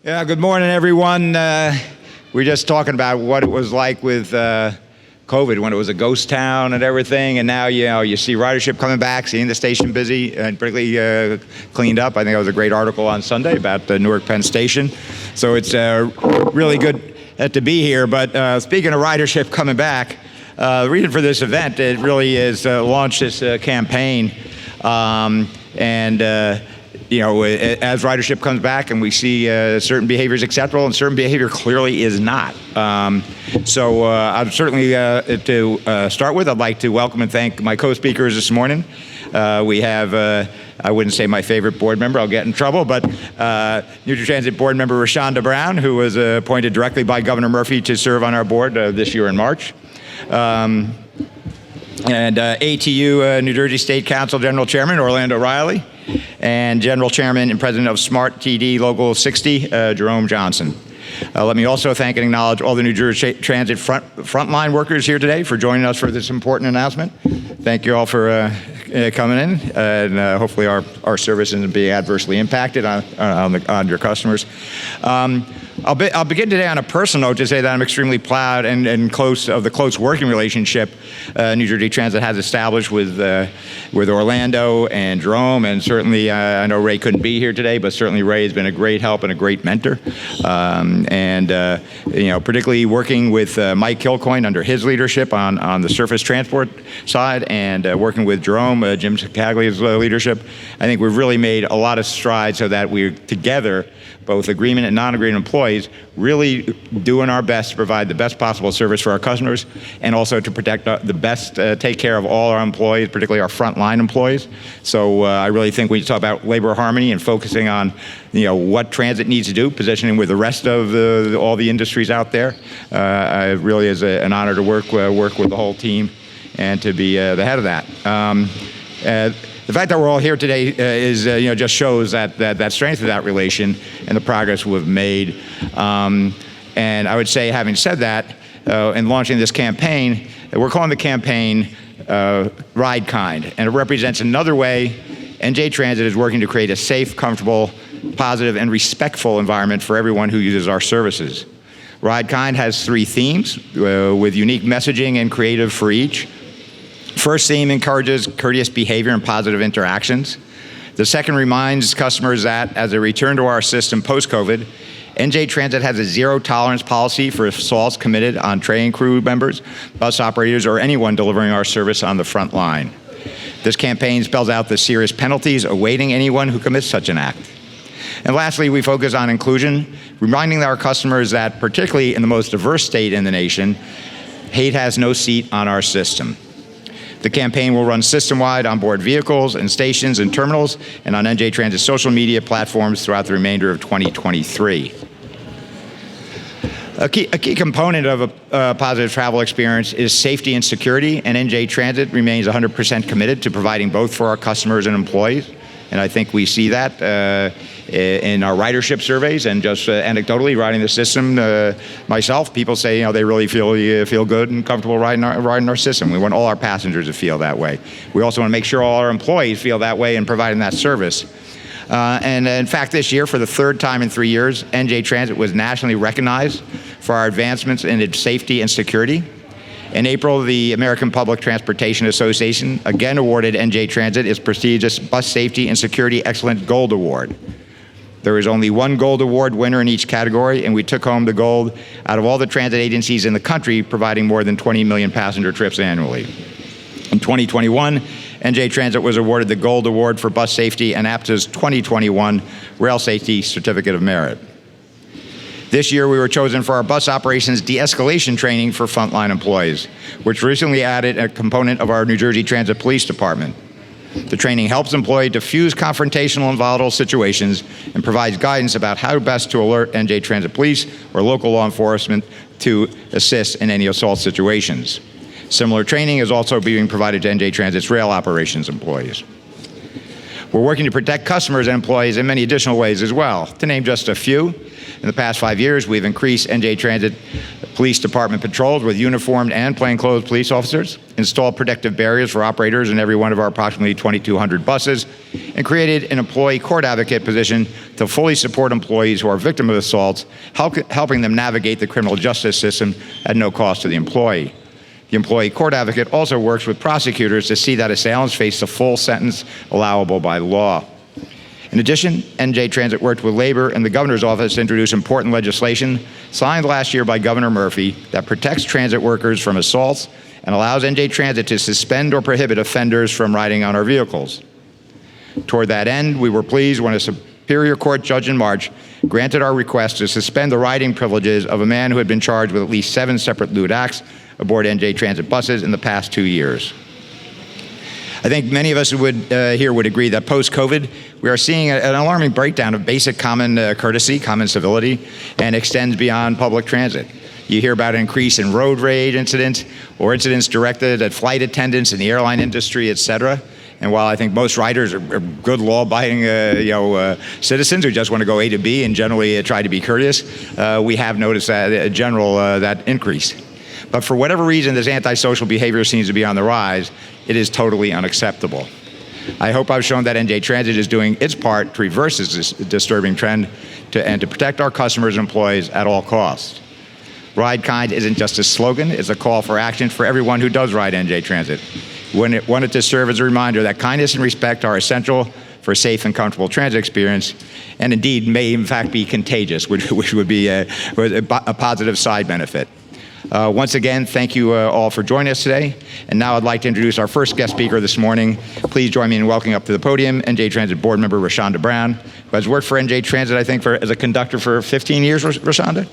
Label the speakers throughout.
Speaker 1: Yeah, good morning, everyone. We're just talking about what it was like with COVID when it was a ghost town and everything, and now you see ridership coming back, seeing the station busy and particularly cleaned up. I think that was a great article on Sunday about the Newark Penn Station. So it's really good to be here. But speaking of ridership coming back, the reason for this event, it really is launch this campaign, as ridership comes back and we see certain behaviors acceptable and certain behavior clearly is not. So I'd certainly, to start with, I'd like to welcome and thank my co-speakers this morning. We have, I wouldn't say my favorite board member, I'll get in trouble, but New Jersey Transit board member Rashonda Brown, who was appointed directly by Governor Murphy to serve on our board this year in March. And ATU New Jersey State Council General Chairman Orlando Riley, and General Chairman and President of Smart TD Local 60, Jerome Johnson. Let me also thank and acknowledge all the New Jersey Transit frontline workers here today for joining us for this important announcement. Thank you all for coming in, and hopefully our service isn't being adversely impacted on your customers. I'll begin today on a personal note to say that I'm extremely proud and close of the close working relationship New Jersey Transit has established with Orlando and Jerome, and certainly I know Ray couldn't be here today, but certainly Ray has been a great help and a great mentor, particularly working with Mike Kilcoyne under his leadership on the surface transport side, and working with Jerome, Jim Caglia's leadership. I think we've really made a lot of strides so that we're together, both agreement and non-agreement employees, really doing our best to provide the best possible service for our customers, and also to protect take care of all our employees, particularly our frontline employees. So I really think when you talk about labor harmony and focusing on what transit needs to do, positioning with the rest of all the industries out there, it really is an honor to work with the whole team and to be the head of that. The fact that we're all here today is, just shows that strength of that relation and the progress we've made. And I would say, having said that, in launching this campaign, we're calling the campaign Ride Kind, and it represents another way NJ Transit is working to create a safe, comfortable, positive, and respectful environment for everyone who uses our services. Ride Kind has 3 themes with unique messaging and creative for each. First theme encourages courteous behavior and positive interactions. The second reminds customers that as they return to our system post-COVID, NJ Transit has a zero-tolerance policy for assaults committed on train crew members, bus operators, or anyone delivering our service on the front line. This campaign spells out the serious penalties awaiting anyone who commits such an act. And lastly, we focus on inclusion, reminding our customers that, particularly in the most diverse state in the nation, hate has no seat on our system. The campaign will run system-wide on board vehicles and stations and terminals and on NJ Transit's social media platforms throughout the remainder of 2023. A key component of a positive travel experience is safety and security, and NJ Transit remains 100% committed to providing both for our customers and employees. And I think we see that in our ridership surveys, and just anecdotally riding the system myself, people say they really feel good and comfortable riding our system. We want all our passengers to feel that way. We also want to make sure all our employees feel that way in providing that service. And in fact, this year, for the 3rd time in 3 years, NJ Transit was nationally recognized for our advancements in its safety and security. In April, the American Public Transportation Association again awarded NJ Transit its prestigious Bus Safety and Security Excellence Gold Award. There was only one Gold Award winner in each category, and we took home the gold out of all the transit agencies in the country providing more than 20 million passenger trips annually. In 2021, NJ Transit was awarded the Gold Award for Bus Safety and APTA's 2021 Rail Safety Certificate of Merit. This year, we were chosen for our bus operations de-escalation training for frontline employees, which recently added a component of our New Jersey Transit Police Department. The training helps employees diffuse confrontational and volatile situations and provides guidance about how best to alert NJ Transit Police or local law enforcement to assist in any assault situations. Similar training is also being provided to NJ Transit's rail operations employees. We're working to protect customers and employees in many additional ways as well. To name just a few, in the past 5 years, we've increased NJ Transit Police Department patrols with uniformed and plainclothes police officers, installed protective barriers for operators in every one of our approximately 2,200 buses, and created an employee court advocate position to fully support employees who are victims of assaults, helping them navigate the criminal justice system at no cost to the employee. The employee court advocate also works with prosecutors to see that assailants face the full sentence allowable by law. In addition, NJ Transit worked with Labor and the Governor's Office to introduce important legislation signed last year by Governor Murphy that protects transit workers from assaults and allows NJ Transit to suspend or prohibit offenders from riding on our vehicles. Toward that end, we were pleased when a Superior Court judge in March granted our request to suspend the riding privileges of a man who had been charged with at least 7 separate lewd acts aboard NJ Transit buses in the past 2 years. I think many of us here would agree that post-COVID, we are seeing an alarming breakdown of basic common courtesy, common civility, and extends beyond public transit. You hear about an increase in road rage incidents or incidents directed at flight attendants in the airline industry, et cetera. And while I think most riders are good law-abiding citizens who just want to go A to B and generally try to be courteous, we have noticed that that increase. But for whatever reason, this antisocial behavior seems to be on the rise. It is totally unacceptable. I hope I've shown that NJ Transit is doing its part to reverse this disturbing trend and to protect our customers and employees at all costs. Ride kind isn't just a slogan, it's a call for action for everyone who does ride NJ Transit. We want it to serve as a reminder that kindness and respect are essential for a safe and comfortable transit experience, and indeed may in fact be contagious, which would be a positive side benefit. Once again, thank you all for joining us today. And now I'd like to introduce our first guest speaker this morning. Please join me in welcoming up to the podium NJ Transit board member Rashonda Brown, who has worked for NJ Transit, I think, as a conductor for 15 years, Rashonda?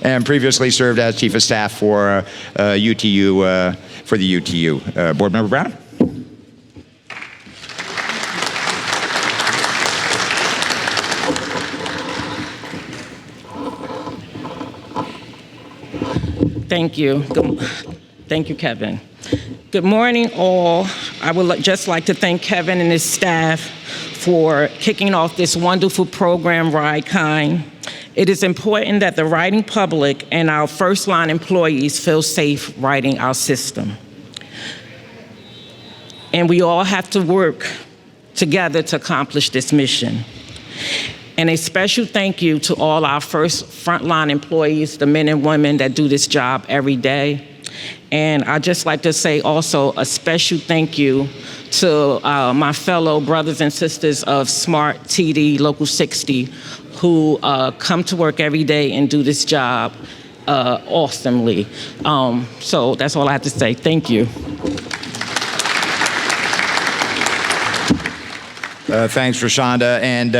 Speaker 1: And previously served as chief of staff for UTU, for the UTU. Board member Brown?
Speaker 2: Thank you. Thank you, Kevin. Good morning, all. I would just like to thank Kevin and his staff for kicking off this wonderful program, Ride Kind. It is important that the riding public and our first-line employees feel safe riding our system. And we all have to work together to accomplish this mission. And a special thank you to all our frontline employees, the men and women that do this job every day. And I'd just like to say also a special thank you to my fellow brothers and sisters of SMART TD Local 60 who come to work every day and do this job awesomely. So that's all I have to say. Thank you.
Speaker 1: Thanks, Rashonda. And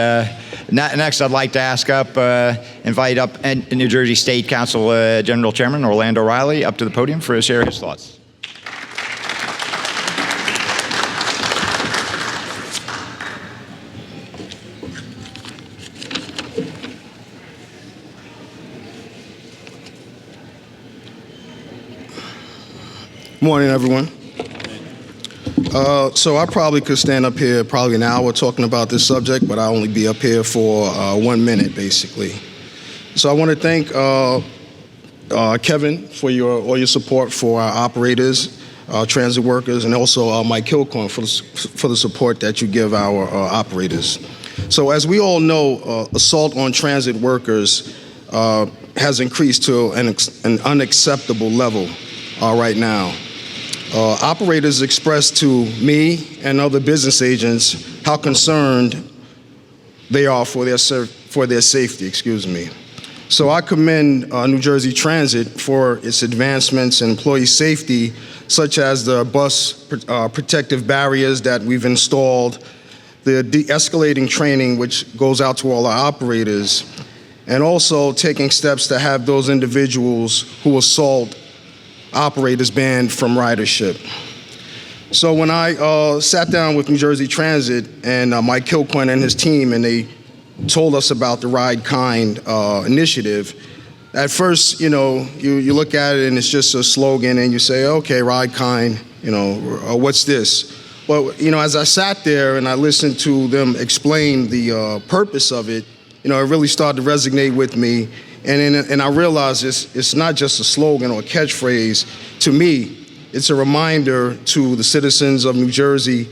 Speaker 1: next, I'd like to invite up New Jersey State Council General Chairman Orlando Riley up to the podium to share his thoughts.
Speaker 3: Morning, everyone. So I probably could stand up here probably an hour talking about this subject, but I'll only be up here for 1 minute, basically. So I want to thank Kevin for all your support for our operators, transit workers, and also Mike Kilcoyne for the support that you give our operators. So as we all know, assault on transit workers has increased to an unacceptable level right now. Operators expressed to me and other business agents how concerned they are for their safety, So I commend New Jersey Transit for its advancements in employee safety, such as the bus protective barriers that we've installed, the de-escalating training which goes out to all our operators, and also taking steps to have those individuals who assault operators banned from ridership. So when I sat down with New Jersey Transit and Mike Kilcoyne and his team, and they told us about the Ride Kind initiative, at first, you look at it and it's just a slogan and you say, okay, Ride Kind, what's this? But, as I sat there and I listened to them explain the purpose of it, it really started to resonate with me. And I realized it's not just a slogan or a catchphrase. To me, it's a reminder to the citizens of New Jersey,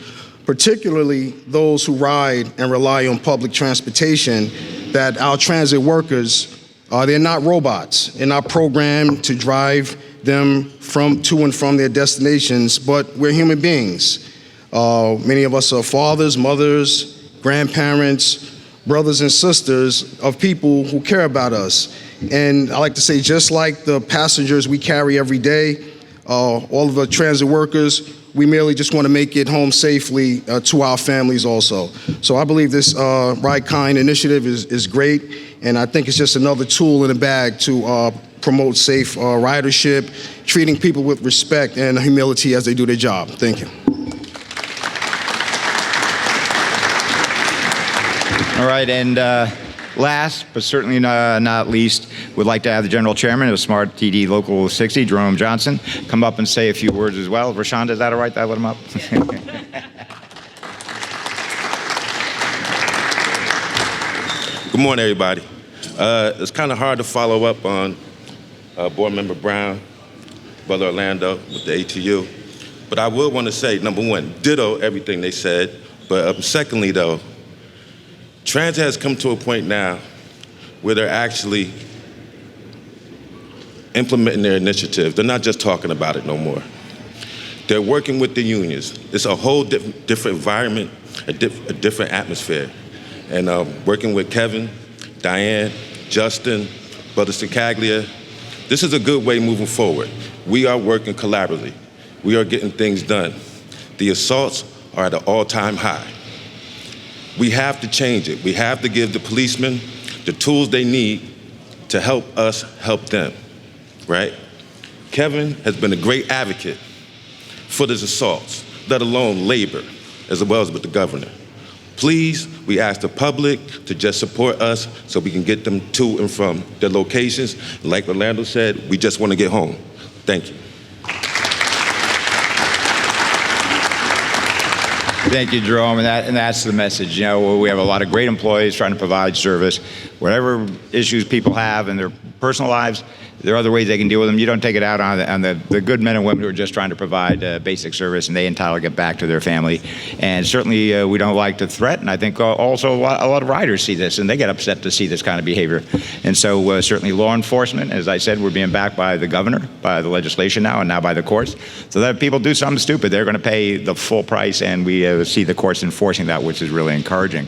Speaker 3: particularly those who ride and rely on public transportation, that our transit workers, they're not robots. They're not programmed to drive them to and from their destinations, but we're human beings. Many of us are fathers, mothers, grandparents, brothers and sisters of people who care about us. And I like to say, just like the passengers we carry every day, all of the transit workers, we merely just want to make it home safely to our families also. So I believe this Ride Kind initiative is great, and I think it's just another tool in the bag to promote safe ridership, treating people with respect and humility as they do their job. Thank you.
Speaker 1: All right, and last, but certainly not least, would like to have the General Chairman of Smart TD Local 60, Jerome Johnson, come up and say a few words as well. Rashonda, is that all right that I let him up?
Speaker 4: Good morning, everybody. It's kind of hard to follow up on Board Member Brown, Brother Orlando with the ATU, but I will want to say, number one, ditto everything they said, but secondly, though, transit has come to a point now where they're actually implementing their initiative. They're not just talking about it no more. They're working with the unions. It's a whole different environment, a different atmosphere. And working with Kevin, Diane, Justin, Brother Cicaglia, this is a good way moving forward. We are working collaboratively. We are getting things done. The assaults are at an all-time high. We have to change it. We have to give the policemen the tools they need to help us help them, right? Kevin has been a great advocate for these assaults, let alone labor, as well as with the governor. Please, we ask the public to just support us so we can get them to and from their locations. Like Orlando said, we just want to get home. Thank you.
Speaker 1: Thank you, Jerome, and that's the message. We have a lot of great employees trying to provide service. Whatever issues people have in their personal lives, there are other ways they can deal with them. You don't take it out on the good men and women who are just trying to provide basic service, and they entitled to get back to their family. And certainly, we don't like to threaten. I think also a lot of riders see this, and they get upset to see this kind of behavior. And so certainly law enforcement, as I said, we're being backed by the governor, by the legislation now, and now by the courts. So that if people do something stupid, they're going to pay the full price, and we see the courts enforcing that, which is really encouraging.